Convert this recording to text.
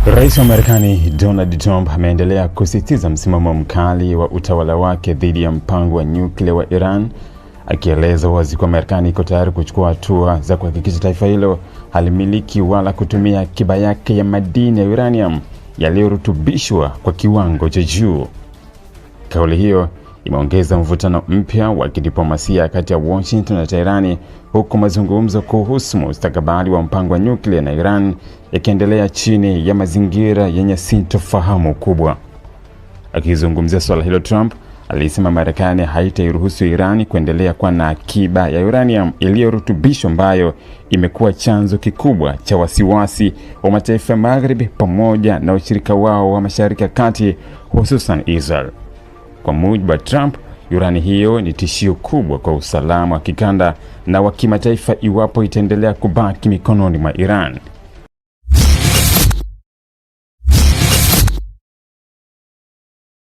Rais wa Marekani Donald Trump ameendelea kusisitiza msimamo mkali wa utawala wake dhidi ya mpango wa nyuklia wa Iran, akieleza wazi kwa Marekani iko tayari kuchukua hatua za kuhakikisha taifa hilo halimiliki wala kutumia akiba yake ya madini ya uranium yaliyorutubishwa kwa kiwango cha juu. Kauli hiyo imeongeza mvutano mpya wa kidiplomasia kati ya Washington na Tehran, huku mazungumzo kuhusu mustakabali wa mpango wa nyuklia na Iran yakiendelea chini ya mazingira yenye sintofahamu kubwa. Akizungumzia swala hilo, Trump alisema Marekani haitairuhusu Iran kuendelea kuwa na akiba ya uranium iliyorutubishwa ambayo imekuwa chanzo kikubwa cha wasiwasi wa mataifa ya Magharibi pamoja na ushirika wao wa Mashariki ya Kati, hususan Israel. Kwa mujibu wa Trump, urani hiyo ni tishio kubwa kwa usalama wa kikanda na wa kimataifa iwapo itaendelea kubaki mikononi mwa Iran.